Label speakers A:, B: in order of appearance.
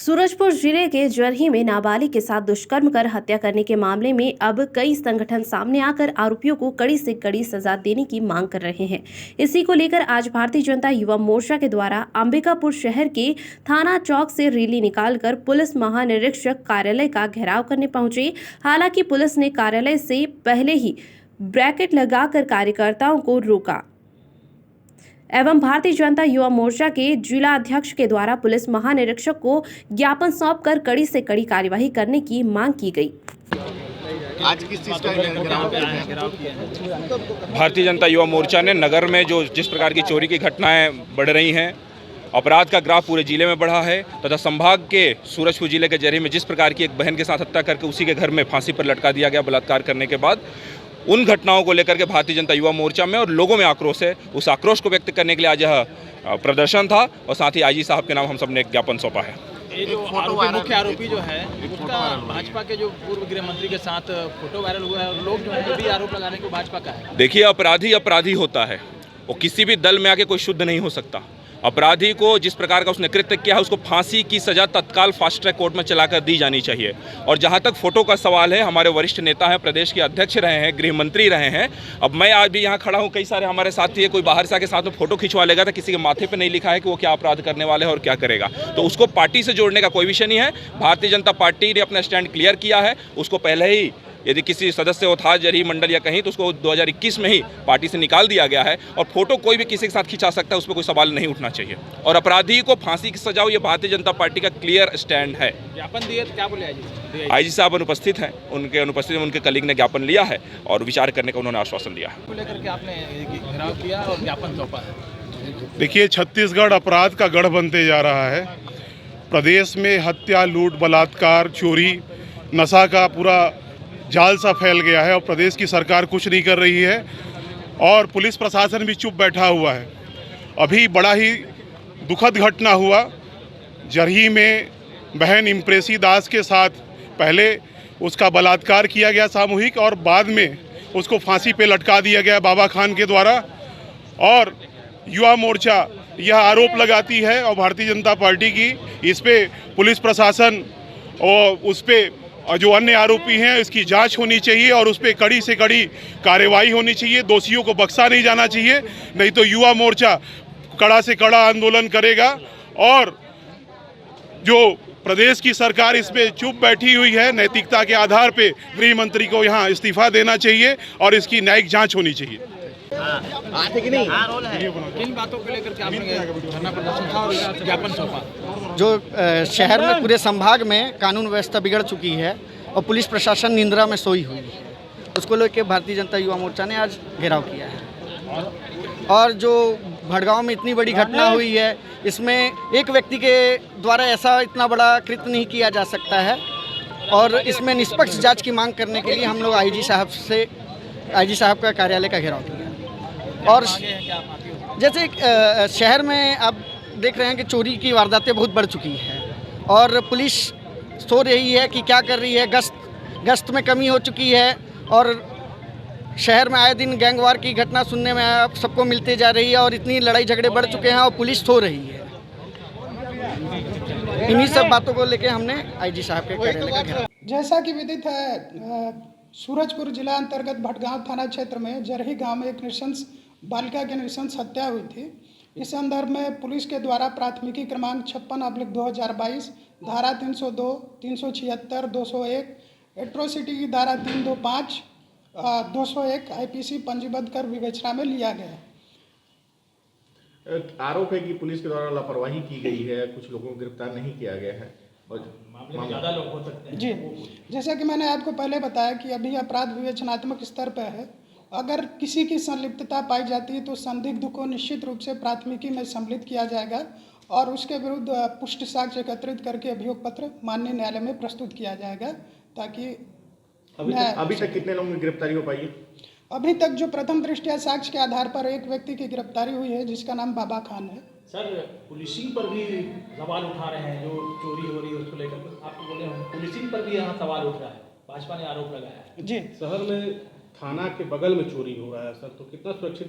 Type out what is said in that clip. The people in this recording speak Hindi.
A: सूरजपुर जिले के जरही में नाबालिग के साथ दुष्कर्म कर हत्या करने के मामले में अब कई संगठन सामने आकर आरोपियों को कड़ी से कड़ी सजा देने की मांग कर रहे हैं। इसी को लेकर आज भारतीय जनता युवा मोर्चा के द्वारा अंबिकापुर शहर के थाना चौक से रैली निकालकर पुलिस महानिरीक्षक कार्यालय का घेराव करने पहुंचे। हालांकि पुलिस ने कार्यालय से पहले ही ब्रैकेट लगाकर कार्यकर्ताओं को रोका एवं भारतीय जनता युवा मोर्चा के जिला अध्यक्ष के द्वारा पुलिस महानिरीक्षक को ज्ञापन सौंपकर कड़ी से कड़ी कार्यवाही करने की मांग की गई।
B: आज किस चीज का घेराव किया है?
C: भारतीय जनता युवा मोर्चा ने नगर में जिस प्रकार की चोरी की घटनाएं बढ़ रही हैं, अपराध का ग्राफ पूरे जिले में बढ़ा है तथा संभाग के सूरजपुर जिले के जरही में जिस प्रकार की एक बहन के साथ हत्या करके उसी के घर में फांसी पर लटका दिया गया बलात्कार करने के बाद, उन घटनाओं को लेकर के भारतीय जनता युवा मोर्चा में और लोगों में आक्रोश है। उस आक्रोश को व्यक्त करने के लिए आज यह प्रदर्शन था और साथ ही आईजी साहब के नाम हम सब ने एक ज्ञापन सौंपा है।
B: ये जो मुख्य आरोपी जो है उसका भाजपा के जो पूर्व गृह मंत्री के साथ फोटो वायरल हुआ है और लोग जो है भी आरोप लगाने को भाजपा का है।
C: देखिए, अपराधी अपराधी होता है, वो किसी भी दल में आके कोई शुद्ध नहीं हो सकता। अपराधी को जिस प्रकार का उसने कृत्य किया है उसको फांसी की सजा तत्काल फास्ट ट्रैक कोर्ट में चलाकर दी जानी चाहिए। और जहां तक फोटो का सवाल है, हमारे वरिष्ठ नेता हैं, प्रदेश के अध्यक्ष रहे हैं, गृह मंत्री रहे हैं। अब मैं आज भी यहां खड़ा हूं, कई सारे हमारे साथी है, कोई बाहर से आके साथ में फोटो खिंचवा लेगा तो किसी के माथे पे नहीं लिखा है कि वो क्या अपराध करने वाले हैं और क्या करेगा, तो उसको पार्टी से जोड़ने का कोई विषय नहीं है। भारतीय जनता पार्टी ने अपना स्टैंड क्लियर किया है। उसको पहले ही यदि किसी सदस्य वो था जरही मंडल या कहीं, तो उसको 2021 में ही पार्टी से निकाल दिया गया है। और फोटो कोई भी किसी के साथ खिंचा सकता है, उस पर कोई सवाल नहीं उठना चाहिए। और अपराधी को फांसी की सजा हो, ये भारतीय जनता पार्टी का क्लियर स्टैंड है।
B: ज्ञापन दिए तो क्या बोले
C: आईजी साहब अनुपस्थित हैं, उनके अनुपस्थित में उनके कलीग ने ज्ञापन लिया है और विचार करने का उन्होंने आश्वासन दिया है।
B: लेकर के आपने घेराव किया और ज्ञापन सौंपा है।
D: देखिए, छत्तीसगढ़ अपराध का गढ़ बनते जा रहा है। प्रदेश में हत्या, लूट, बलात्कार, चोरी, नशा का पूरा जाल सा फैल गया है और प्रदेश की सरकार कुछ नहीं कर रही है और पुलिस प्रशासन भी चुप बैठा हुआ है। अभी बड़ा ही दुखद घटना हुआ जरही में, बहन इम्प्रेसी दास के साथ पहले उसका बलात्कार किया गया सामूहिक और बाद में उसको फांसी पे लटका दिया गया बाबा खान के द्वारा। और युवा मोर्चा यह आरोप लगाती है और भारतीय जनता पार्टी की इस पे पुलिस प्रशासन और उस पे और जो अन्य आरोपी हैं इसकी जांच होनी चाहिए और उस पर कड़ी से कड़ी कार्रवाई होनी चाहिए। दोषियों को बख्शा नहीं जाना चाहिए, नहीं तो युवा मोर्चा कड़ा से कड़ा आंदोलन करेगा। और जो प्रदेश की सरकार इस पे चुप बैठी हुई है, नैतिकता के आधार पे गृह मंत्री को यहाँ इस्तीफा देना चाहिए और इसकी न्यायिक जांच होनी चाहिए।
B: किन बातों को लेकर के आपने धरना प्रदर्शन था और ज्ञापन सौंपा?
E: जो शहर में पूरे संभाग में कानून व्यवस्था बिगड़ चुकी है और पुलिस प्रशासन निंद्रा में सोई हुई है, उसको लेकर भारतीय जनता युवा मोर्चा ने आज घेराव किया है। और जो भड़गांव में इतनी बड़ी घटना हुई है, इसमें एक व्यक्ति के द्वारा ऐसा इतना बड़ा कृत्य नहीं किया जा सकता है और इसमें निष्पक्ष जांच की मांग करने के लिए हम लोग आईजी साहब का कार्यालय का घेराव किया। और जैसे शहर में आप देख रहे हैं कि चोरी की वारदातें बहुत बढ़ चुकी हैं और पुलिस सो रही है कि क्या कर रही है, गश्त में कमी हो चुकी है और शहर में आए दिन गैंगवार की घटना सुनने में आप सबको मिलते जा रही है और इतनी लड़ाई झगड़े बढ़ चुके हैं और पुलिस सो रही है। इन्हीं सब बातों को लेकर हमने आईजी साहब के कार्यालय का घेराव।
F: जैसा कि विदित है, सूरजपुर जिला अंतर्गत भटगांव थाना क्षेत्र में जरही गांव में एक नृशंस बालिका की नृशंस हत्या हुई थी। इस संदर्भ में पुलिस के द्वारा प्राथमिकी क्रमांक 56/2022 धारा 302, 376, 201, एट्रोसिटी की धारा 325, 201 IPC पंजीबद्ध कर विवेचना में लिया गया।
G: आरोप है कि पुलिस के द्वारा लापरवाही की गई है, कुछ लोगों को गिरफ्तार नहीं किया गया है और
B: मामले में ज़्यादा लोग हो सकते हैं।
F: जी, जैसा कि मैंने आपको पहले बताया कि अभी अपराध विवेचनात्मक स्तर पर है। अगर किसी की संलिप्तता पाई जाती है तो संदिग्ध को निश्चित रूप से प्राथमिकी में सम्मिलित किया जाएगा और उसके विरुद्ध पुष्ट साक्ष्य एकत्रित करके अभियोग पत्र माननीय न्यायालय में प्रस्तुत किया जाएगा ताकि
G: अभी तक कितने लोगों की गिरफ्तारी हो पाई है?
F: अभी तक जो प्रथम दृष्टया साक्ष्य के आधार पर एक व्यक्ति की गिरफ्तारी हुई है जिसका नाम बाबा खान है।
B: सर, पुलिसिंग पर भी सवाल उठा रहे हैं, जो चोरी हो रही है उसको लेकर आप बोले पुलिसिंग पर भी यहाँ सवाल उठ रहा है, भाजपा ने आरोप लगाया है।
F: जी,
G: शहर में थाना के बगल में चोरी हो रहा है सर, तो कितना सुरक्षित